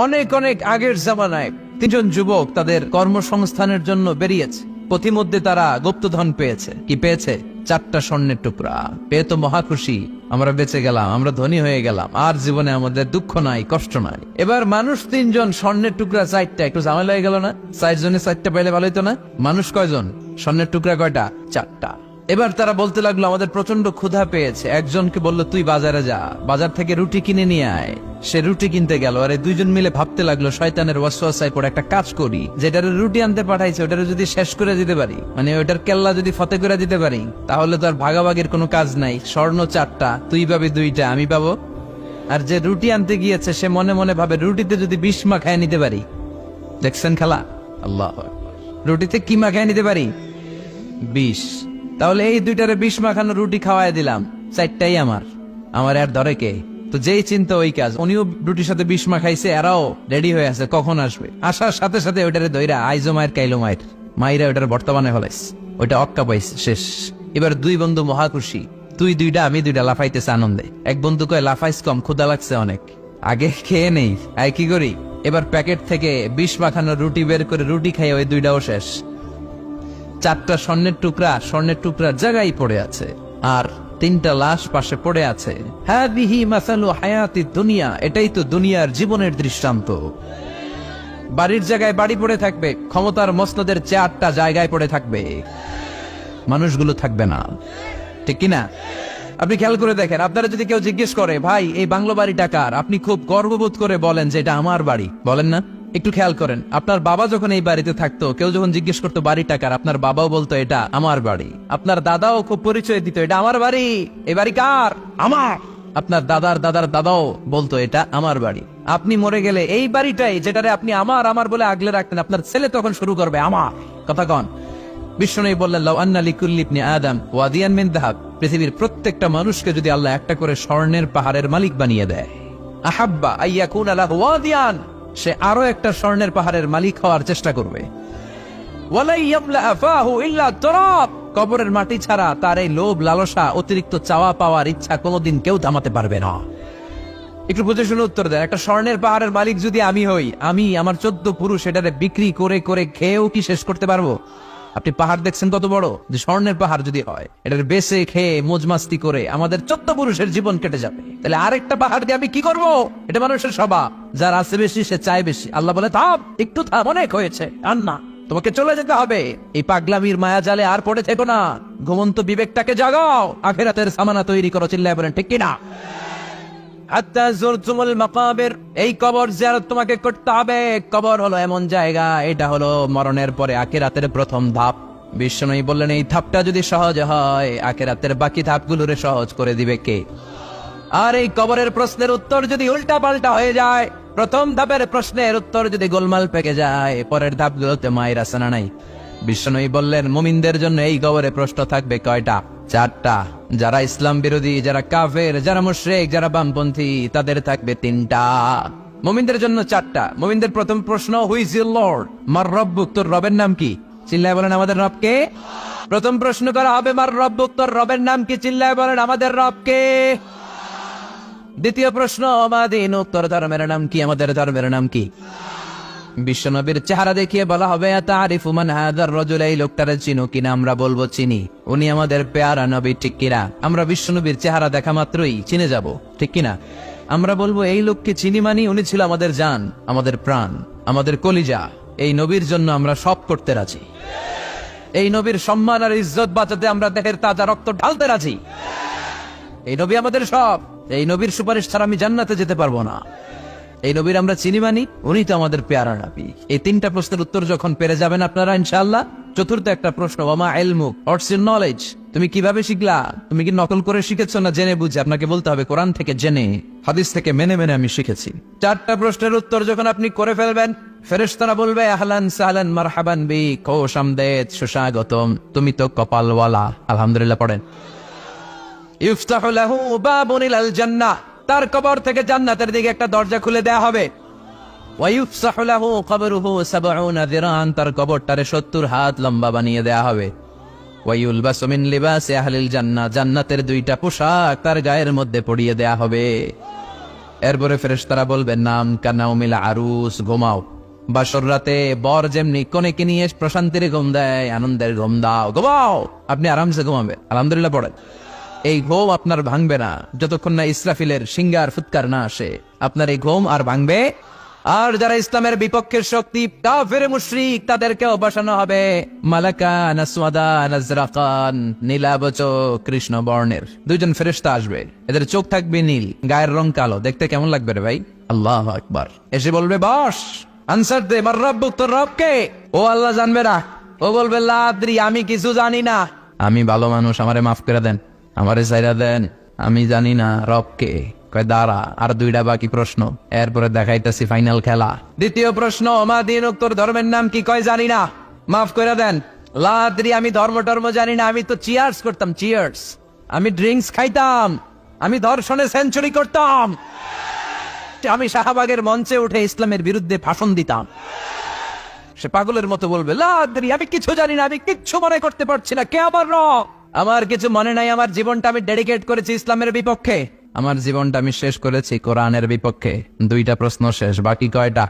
অনেক অনেক আগের জামানায় তিনজন যুবক তাদের কর্মসংস্থানের জন্য বেরিয়েছে। পথিমধ্যে তারা গুপ্তধন পেয়েছে। কি পেয়েছে? 4টা স্বর্ণের টুকরা পেয়ে তো মহা খুশি, আমরা বেঁচে গেলাম, আমরা ধনী হয়ে গেলাম, আর জীবনে আমাদের দুঃখ নাই, কষ্ট নাই। এবার মানুষ 3জন, স্বর্ণের টুকরা 4টা, একটু ঝামেলা হয়ে গেল না? 4 জনে 4টা পাইলে ভালো হইতো না? মানুষ কয়জন? স্বর্ণের টুকরা কয়টা? 4টা। এবার তারা বলতে লাগলো আমাদের প্রচন্ড ক্ষুধা পেয়েছে। একজনকে বলল তুই বাজারে যা, বাজার থেকে রুটি কিনে নিয়ে আয়। সে রুটি কিনতে গেল। আরে দুইজন মিলে ভাবতে লাগলো শয়তানের ওয়াসওয়াসায় পড়ে একটা কাজ করি, যেটার রুটি আনতে পাঠাইছে ওটারে যদি শেষ করে দিতে পারি, মানে ওটার কেল্লা যদি ফতে করে দিতে পারি, তাহলে তো আর ভাগাভাগির কোনো কাজ নাই। স্বর্ণ 4টা, তুই পাবি 2টা, আমি পাবো। আর যে রুটি আনতে গিয়েছে সে মনে মনে ভাবে রুটিতে যদি বিষ মাখায় নিতে পারি। দেখছেন খেলা? আল্লাহ, রুটিতে কি মাখায় নিতে পারি? বিষ। তাহলে এই 2টারে বিষ মাখানো রুটি খাওয়াই দিলাম, 4টাই আমার আর ধরে কে? তো যেই চিন্তা ওই কাজ। উনিও রুটির সাথে বিষ মাখাইছে, এরাও রেডি হয়ে আছে কখন আসবে। আসার সাথে সাথে ওইটারে দইরা আইজো মায়ের কাইলো মায়ের মাইরা ওইটার বর্তমানে হলাইছে, ওইটা অক্কা পাইছে, শেষ। এবার দুই বন্ধু মহা খুশি, তুই 2টা আমি 2টা, লাফাইতেছে আনন্দে। এক বন্ধু কয় লাফাইস কম, ক্ষুধা লাগছে অনেক, আগে খেয়ে নেই। আয় কি করি? এবার প্যাকেট থেকে বিষ মাখানো রুটি বের করে রুটি খাই, ওই 2টাও শেষ। 4টা স্বর্ণের টুকরার জায়গায় পড়ে আছে, আর 3টা লাশ পাশে পড়ে আছে। হাদিহি মাসালু হায়াতি দুনিয়া, এটাই তো দুনিয়ার জীবনের দৃষ্টান্ত। বাড়ির জায়গায় বাড়ি পড়ে থাকবে, ক্ষমতার মসনদের 4টা জায়গায় পড়ে থাকবে, মানুষগুলো থাকবে না, ঠিক কিনা? আপনি খেয়াল করে দেখেন, আপনারা যদি কেউ জিজ্ঞেস করে ভাই এই বাংলো বাড়িটা কার, আপনি খুব গর্ববোধ করে বলেন যে এটা আমার বাড়ি, বলেন না? একটু খেয়াল করেন, আপনার বাবা যখন এই বাড়িতে থাকতো, কেউ যখন জিজ্ঞেস করতো বাড়িটা কার, আপনার বাবাও বলতো এটা আমার বাড়ি। আপনার দাদাও খুব পরিচয় দিত, এটা আমার বাড়ি, এই বাড়ি কার? আমার। আপনার দাদার দাদার দাদাও বলতো এটা আমার বাড়ি। আপনি মরে গেলে এই বাড়িটাই, যেটারে আপনি আমার বলে আগলে রাখতেন, আপনার ছেলে তখন শুরু করবে আমার কথা কন। বিষ্ণু বললেন লাউ আন্না লিকুল্লি ইবনি আদম ওয়াদিয়ান মিন যাহাব, পৃথিবীর প্রত্যেকটা মানুষকে যদি আল্লাহ একটা করে স্বর্ণের পাহাড়ের মালিক বানিয়ে দেয়, আহাব্বা আইয়াকুনা লাহু ওয়াদিয়ান, সে আরো একটা স্বর্ণের পাহাড়ের মালিক হওয়ার চেষ্টা করবে। ওয়ালাই ইয়ামলা আফাহু ইল্লা তুরাব, কবরের মাটি ছাড়া তার এই লোভ লালসা, অতিরিক্ত চাওয়া পাওয়ার ইচ্ছা কোনোদিন কেউ থামাতে পারবে না। একটু বুঝে শুনে উত্তর দেন, একটা স্বর্ণের পাহাড়ের মালিক যদি আমি হই, আমি আমার 14 পুরুষ এটারে বিক্রি করে করে খেয়েও কি শেষ করতে পারবো? আপনি পাহাড় দেখছেন কত বড়, যে স্বর্ণের পাহাড় যদি হয়, এটার বেচে খেয়ে মজমাস্তি করে আমাদের 14 পুরুষের জীবন কেটে যাবে। তাহলে আরেকটা পাহাড় দিয়ে আমি কি করব? এটা মানুষের স্বভাব, যার আছে বেশি সে চায় বেশি। আল্লাহ বলে থাম, একটু থাম, অনেক হয়েছে, আর না, তোমাকে চলে যেতে হবে। এই পাগলামির মায়া জালে আর পড়ে থেকো না, ঘুমন্ত বিবেকটাকে জাগাও, আখিরাতের সামানা তৈরি করো। চিল্লায় বলেন ঠিক কিনা? এই কবর জিয়ারত তোমাকে করতে হবে। কবর হলো এমন জায়গা, এটা হলো মরণের পরে আখিরাতের প্রথম ধাপ। বিষ্ণু বললেন এই ধাপটা যদি সহজ হয়, আখিরাতের বাকি ধাপগুলোরে সহজ করে দিবে কে? আর এই কবরের প্রশ্নের উত্তর যদি উল্টা পাল্টা হয়ে যায়, প্রথম ধাপের প্রশ্নের উত্তর যদি গোলমাল পেকে যায়, পরের ধাপগুলোতে মায়ের আসানা নাই। বিষ্ণু বললেন মুমিনদের জন্য এই কবরে প্রশ্ন থাকবে কয়টা? 4টা। যারা ইসলাম বিরোধী, যারা কাফের, যারা মুশরিক, যারা বামপন্থী, তাদের থাকবে 3টা। মুমিনদের জন্য 4টা। মুমিনদের প্রথম প্রশ্ন, হু ইজ ইউর লর্ড? মার রব্বুক, তোর রবের নাম কি? চিল্লায় বলেন আমাদের রব কে? প্রথম প্রশ্ন করা হবে মার রব্বুক, তোর রবের নাম কি? চিল্লায় বলেন আমাদের রব কে? দ্বিতীয় প্রশ্ন, মা দীনুক, তোর ধর্মের নাম কি? আমাদের ধর্মের নাম কি? বিশ্বনবীর চেহারা দেখিয়ে বলা হবে তারিফু মান হাযার রাজুল, এই লোকটারে চিনো কিনা? আমরা বলবো চিনি, উনি আমাদের পেয়ারা নবী, ঠিক কিনা? আমরা বিশ্বনবীর চেহারা দেখা মাত্রই চিনে যাব, ঠিক কিনা? আমরা বলবো এই লোককে চিনি, মানি উনি ছিল আমাদের জান, আমাদের প্রাণ, আমাদের কলিজা। এই নবীর জন্য আমরা সব করতে রাজি। এই নবীর সম্মান আর ইজ্জত বাঁচাতে আমরা দেহের তাজা রক্ত ঢালতে রাজি। এই নবী আমাদের সব। এই নবীর সুপারিশ ছাড়া আমি জান্নাতে যেতে পারবো না। এই নবীর আমরা চিনি, মানি উনি তো আমাদের পেয়ারা নবী। এই 3টা প্রশ্নের উত্তর যখন পেরে যাবেন আপনারা ইনশাআল্লাহ, চতুর্থ একটা প্রশ্ন, ওয়ামা ইলমুক, হোয়াটস ইউর নলেজ? তুমি কিভাবে শিখলা? তুমি কি নকল করে শিখেছো না জেনে বুঝে? আপনাকে বলতে হবে কোরআন থেকে জেনে, হাদিস থেকে মেনে মেনে আমি শিখেছি। 4টা প্রশ্নের উত্তর যখন আপনি করে ফেলবেন, ফেরেশতারা বলবে আহলান সাহলান মারহাবান বিক, খোশ আমদেদ, সুস্বাগতম, তুমি তো কপালওয়ালা। আলহামদুলিল্লাহ পড়েন। ইফতাহু লাহু বাবুন ইলাল জান্নাহ, তার কবর থেকে জান্নাতের দিকে একটা দরজা খুলে দেয়া হবে। ওয়ায়ুফসাহু লাহু কবরুহু 70 যিরান, তার কবরটারে 70 হাত লম্বা বানিয়ে দেয়া হবে। ওয়ায়ুলবাসু মিন লিবাসি আহলিল জান্নাহ, জান্নাতের 2টা পোশাক তার গায়ের মধ্যে পরিয়ে দেয়া হবে। এরপরে ফেরেশতারা বলবে নাম কানাউমিল আরুস, ঘুমাও। বাসর রাতে বর যেমনি কনেকে নিয়ে প্রশান্তির ঘুম দেয়, আনন্দের ঘুম দাও, ঘুমাও। আপনি আরামসে ঘুমাবেন, আলহামদুলিল্লাহ পড়েন। এই ঘুম আপনার ভাঙবে না যতক্ষণ না ইসরাফিলের সিঙ্গার ফুৎকার না আসে। আপনার এই ঘুম আর ভাঙবে। আর যারা ইসলামের বিপক্ষের শক্তি কাফের মুশরিক, তাদেরকেও বসানো হবে মালাকান আসওয়াদান আজরাকান, নীলাবচ কৃষ্ণ বর্ণের দুইজন ফেরেশতা আসবে। এদের চোখ থাকবে নীল, গায়ের রং কালো। দেখতে কেমন লাগবে রে ভাই? আল্লাহু আকবার। এসে বলবে বস, আনসার দে, মার রব্বুক, তোর রব কে? ও আল্লাহ জানবে না। ও বলবে লা আদ্রি, আমি কিছু জানি না। আমি ভালো মানুষ, আমারে মাফ করে দেন, আমারে ছাইরা দেন, আমি জানি না রব কে। কয় দাঁড়া, আর দুইটা বাকি প্রশ্ন, এরপরে দেখাইতেছি ফাইনাল খেলা। দ্বিতীয় প্রশ্ন, মা দিন, তোর ধর্মের নাম কি? কয় জানি না, মাফ করে দেন। লা আদ্রি, আমি ধর্ম জানি না, আমি তো চিয়ার্স করতাম, চিয়ার্স। আমি ড্রিঙ্কস খাইতাম, আমি ধর্ষণে সেঞ্চুরি করতাম, আমি শাহবাগের মঞ্চে উঠে ইসলামের বিরুদ্ধে ভাষণ দিতাম। সে পাগলের মতো বলবে লা আদ্রি, আমি কিছু জানি না, আমি কিচ্ছু মনে করতে পারছি না, কে আমার রব? আমার কিছু মনে নাই, আমার জীবনটা আমি ডেডিকেট করেছি ইসলামের বিপক্ষে, আমার জীবনটা আমি শেষ করেছি কোরআনের বিপক্ষে। দুইটা প্রশ্ন শেষ, বাকি কয়টা?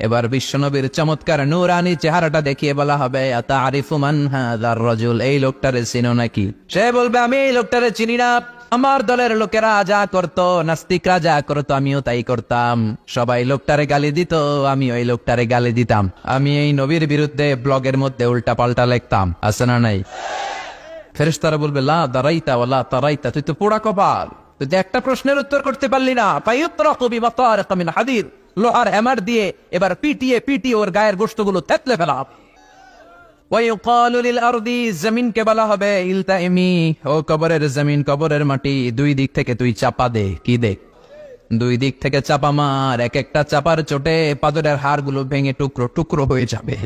এবার বিশ্বনবীর চমৎকার নূরানি চেহারাটা দেখিয়ে বলা হবে আতারিফু মান হাযার রাজুল, এই লোকটারে চিনো নাকি? সে বলবে আমি এই লোকটারে চিনি না, আমার দলের লোকেরা যা করতো, নাস্তিকরা যা করতো, আমিও তাই করতাম। সবাই লোকটারে গালি দিত, আমি ওই লোকটারে গালি দিতাম। আমি এই নবীর বিরুদ্ধে ব্লগের মধ্যে উল্টা পাল্টা লিখতাম, আছে না নাই? ফেরেশতারা বলবে লা দারাইতা ওয়ালা তারাইতা, তুই তো পোড়া কপাল, তুই তো একটা প্রশ্নের উত্তর করতে পারলি না। ফায়ুতরাকু বিমাতারিক মিন হাদিদ, লোহার হ্যামার দিয়ে এবার পিটিয়ে ওর গায়ের গোশতগুলো থেতলে ফেলা। ওয়ায়ুকালু লিল আরদি, জমিনকে বলা হবে ইলতাইমি, ও কবরের জমিন, কবরের মাটি, দুই দিক থেকে তুই চাপা দে। কি দে? দুই দিক থেকে চাপা মার, এক একটা চাপার চোটে পাদরের হাড়গুলো ভেঙে টুকরো টুকরো হয়ে যাবে।